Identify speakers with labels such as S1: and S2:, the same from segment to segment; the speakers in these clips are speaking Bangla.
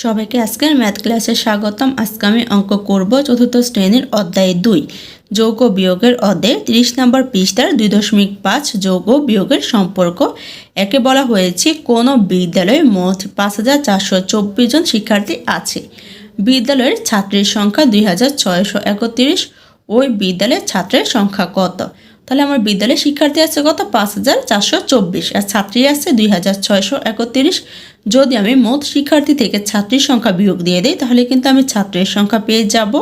S1: সবাইকে আজকের ম্যাথ ক্লাসে স্বাগতম। আজকে আমি অঙ্ক করব চতুর্থ শ্রেণীর অধ্যায় 2 যোগ ও বিয়োগের অধ্যায় 30 নম্বর পৃষ্ঠার 2.5 যোগ ও বিয়োগের সম্পর্ক। একে বলা হয়েছে কোন বিদ্যালয়ে মোট 5424 জন শিক্ষার্থী আছে। বিদ্যালয়ের ছাত্রীর সংখ্যা 2631। ওই বিদ্যালয়ের ছাত্রের সংখ্যা কত? তাহলে আমার বিদ্যালয়ে শিক্ষার্থী আছে কত? 5424 আর ছাত্রী আছে 2631। যদি আমি মোট শিক্ষার্থী থেকে ছাত্রীর সংখ্যা বিয়োগ দিয়ে দিই তাহলে কিন্তু আমি ছাত্রের সংখ্যা পেয়ে যাব।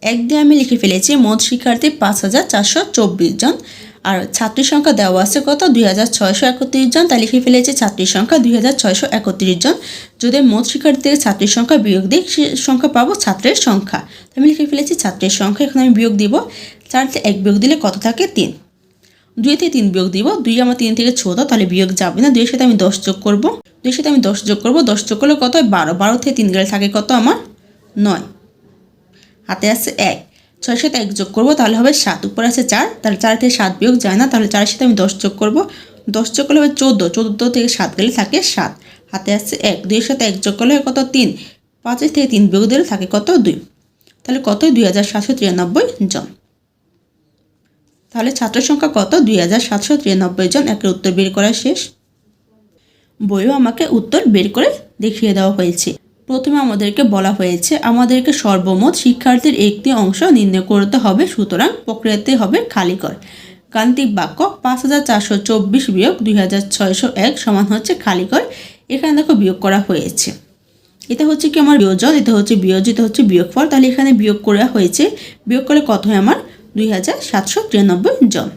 S1: এক দিয়ে আমি লিখে ফেলেছি মোট শিক্ষার্থী 5424 জন আর ছাত্রীর সংখ্যা দেওয়া আছে কত? 2631 জন। তাই লিখে ফেলেছি ছাত্রীর সংখ্যা 2631 জন। যদি মোট শিক্ষার্থী থেকে ছাত্রীর সংখ্যা বিয়োগ দিই সে সংখ্যা পাবো ছাত্রের সংখ্যা। আমি লিখে ফেলেছি ছাত্রের সংখ্যা। এখন আমি বিয়োগ দিব। 4 থেকে 1 বিয়োগ দিলে কত থাকে? 3। 2 থেকে 3 বিয়োগ দিব। 2 আমার 3 থেকে ছোট, তাহলে বিয়োগ যাবে না। 2 এর সাথে আমি 10 যোগ করব। 2 এর সাথে আমি 10 যোগ করব। 10 যোগ করলে কত হয়? 12। 12 থেকে 3 গেলে থাকে কত আমার? 9। হাতে আছে 1। 6 এর সাথে 1 যোগ করব, তাহলে হবে 7। উপরে আছে 4, তাহলে 4 থেকে 7 বিয়োগ যায় না, তাহলে 4 এর সাথে আমি 10 যোগ করব। 10 যোগ করলে হবে 14। 14 থেকে 7 গেলে থাকে 7। হাতে আছে 1। 2 এর সাথে 1 যোগ করলে কত? 3। 5 থেকে 3 বিয়োগ দিলে থাকে কত? 2। তাহলে কত? 2793 জন। তাহলে ছাত্র সংখ্যা কত? 2793 জন। একের উত্তর বের করা শেষ। বইও আমাকে উত্তর বের করে দেখিয়ে দেওয়া হয়েছে। প্রথমে আমাদেরকে বলা হয়েছে আমাদেরকে সর্বমোট শিক্ষার্থীর একটি অংশ নির্ণয় করতে হবে, সুতরাং প্রক্রিয়াতে হবে খালি ঘর। গাণিতিক বাক্য 5424 বিয়োগ 2601 সমান হচ্ছে খালি ঘর। এখানে দেখো বিয়োগ করা হয়েছে। এটা হচ্ছে কি আমার বিয়োজন, এটা হচ্ছে বিয়োজিত, এটা হচ্ছে বিয়োগফল। তাহলে এখানে বিয়োগ করা হয়েছে। বিয়োগ করলে কত হয় আমার? 2793 জন।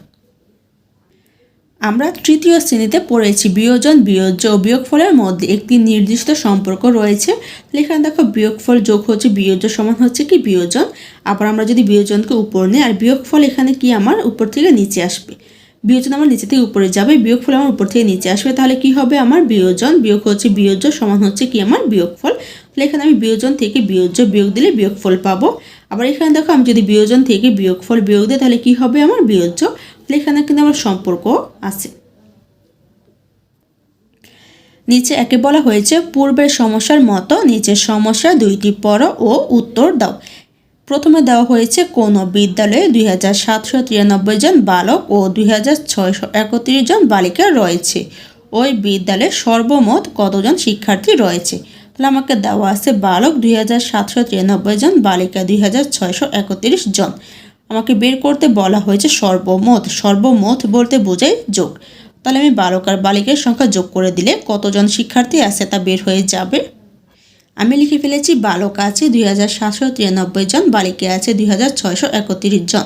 S1: আমরা তৃতীয় শ্রেণীতে পড়েছি বিয়োজন, বিয়োজ্য ও বিয়োগফলের মধ্যে একটি নির্দিষ্ট সম্পর্ক রয়েছে। এখানে দেখো বিয়োগফল যোগ হচ্ছে বিয়োজ্য সমান হচ্ছে কি বিয়োজন। আবার আমরা যদি বিয়োজনকে উপর নিই আর বিয়োগফল এখানে কি আমার উপর থেকে নিচে আসবে। বিয়োজন আমার নিচে থেকে উপরে যাবে, বিয়োগফল আমার উপর থেকে নিচে আসবে। তাহলে কি হবে? আমার বিয়োজন বিয়োগ হচ্ছে বিয়োজ্য সমান হচ্ছে কি আমার বিয়োগফল। তাহলে এখানে আমি বিয়োজন থেকে বিয়োজ্য বিয়োগ দিলে বিয়োগফল পাবো। আবার এখানে দেখো আমি যদি বিয়োজন থেকে বিয়োগফল বিয়োগ দিই তাহলে কি হবে? আমার বিয়োজ্য। এখানে কিন্তু আমার সম্পর্ক আছে। নিচে একে বলা হয়েছে পূর্বের সমস্যার মতো নিচের সমস্যা দুইটি পড়ো ও উত্তর দাও। প্রথমে দেওয়া হয়েছে কোন বিদ্যালয়ে 2793 জন বালক ও 2631 জন বালিকা রয়েছে। ওই বিদ্যালয়ে সর্বমোট কতজন শিক্ষার্থী রয়েছে? তাহলে আমাকে দেওয়া আছে বালক 2793 জন, বালিকা 2631 জন। আমাকে বের করতে বলা হয়েছে সর্বমোট। সর্বমোট বলতে বোঝায় যোগ। তাহলে আমি বালক আর বালিকার সংখ্যা যোগ করে দিলে কতজন শিক্ষার্থী আছে তা বের হয়ে যাবে। আমি লিখে ফেলেছি বালক আছে 2793 জন, বালিকা আছে 2631 জন।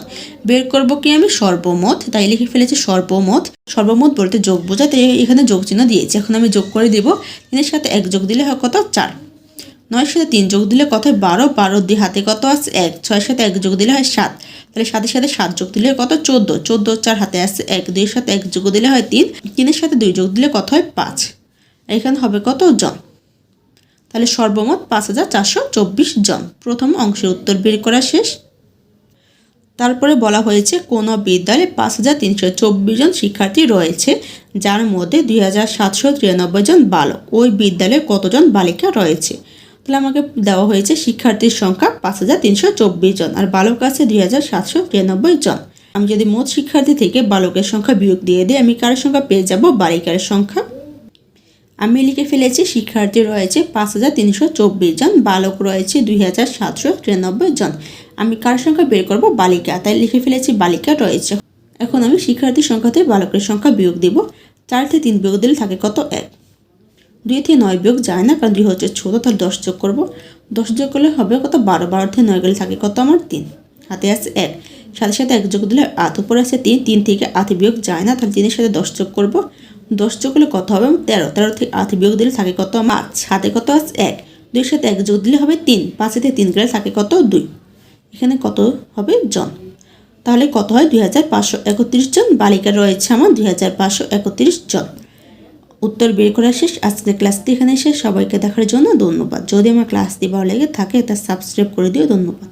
S1: বের করব কি আমি? সর্বমোট। তাই লিখে ফেলেছি সর্বমোট। সর্বমোট বলতে যোগ বোঝায়, তাই এখানে যোগ চিহ্ন দিয়েছি। এখন আমি যোগ করে দিব। 3 এর সাথে 1 যোগ দিলে হয় কত? 4। 9 এর সাথে 3 যোগ দিলে কত হয়? 12। 12 দিয়ে হাতে কত আছে? 1। 6 এর সাথে 1 যোগ দিলে হয় 7। তাহলে 7 এর সাথে 7 যোগ দিলে কত? 14। 14 4 হাতে আছে 1। 2 এর সাথে 1 যোগ দিলে হয় 3। 3 এর সাথে 2 যোগ দিলে কত হয়? 5। এখানে হবে কত? জন। তাহলে সর্বমোট 5424 জন। প্রথম অংশের উত্তর বের করা শেষ। তারপরে বলা হয়েছে কোন বিদ্যালয়ে 5324 জন শিক্ষার্থী রয়েছে, যার মধ্যে 2793 জন বালক। ওই বিদ্যালয়ে কতজন বালিকা রয়েছে? তাহলে আমাকে দেওয়া হয়েছে শিক্ষার্থীর সংখ্যা 5324 জন আর বালক আছে 2793 জন। আমি যদি মোট শিক্ষার্থী থেকে বালকের সংখ্যা বিয়োগ দিয়ে দিই আমি কার সংখ্যা পেয়ে যাব? বালিকার সংখ্যা। আমি লিখে ফেলেছি শিক্ষার্থী রয়েছে 5324 জন, বালক রয়েছে 2793 জন। আমি কার সংখ্যা বের করব? বালিকা। তাই লিখে ফেলেছি বালিকা রয়েছে। এখন আমি শিক্ষার্থীর সংখ্যা থেকে বালকের সংখ্যা বিয়োগ দিব। 4 থেকে 3 বিয়োগ দিলে থাকে কত? 1। 2 থেকে 9 বিয়োগ যায় না, কারণ 2 হচ্ছে ছোট, তাহলে 10 যোগ করব। 10 যোগ করলে হবে কত? 12। 12 থেকে 9 গেলে থাকে কত? আমার 3। হাতে আছে 1। সাথে সাথে 1 যোগ দিলে 8। উপরে আছে 3। 3 থেকে 8 বিয়োগ যায় না, তাহলে 3 এর সাথে 10 যোগ করব। 10 যোগ করলে কত হবে? 13। 13 থেকে 8 বিয়োগ দিলে থাকে কত? 5। হাতে কত আছে? 1। 2 এর সাথে 1 যোগ দিলে হবে 3। 5 থেকে 3 গেলে থাকে কত? 2। এখানে কত হবে? জন। তাহলে কত হয়? 2531 জন বালিকা রয়েছে আমার 2531 জন। উত্তর বের করা শেষ। আজকের ক্লাসটি এখানে শেষ। সবাইকে দেখার জন্য ধন্যবাদ। যদি আমার ক্লাসটি ভালো লেগে থাকে তা সাবস্ক্রাইব করে দিও। ধন্যবাদ।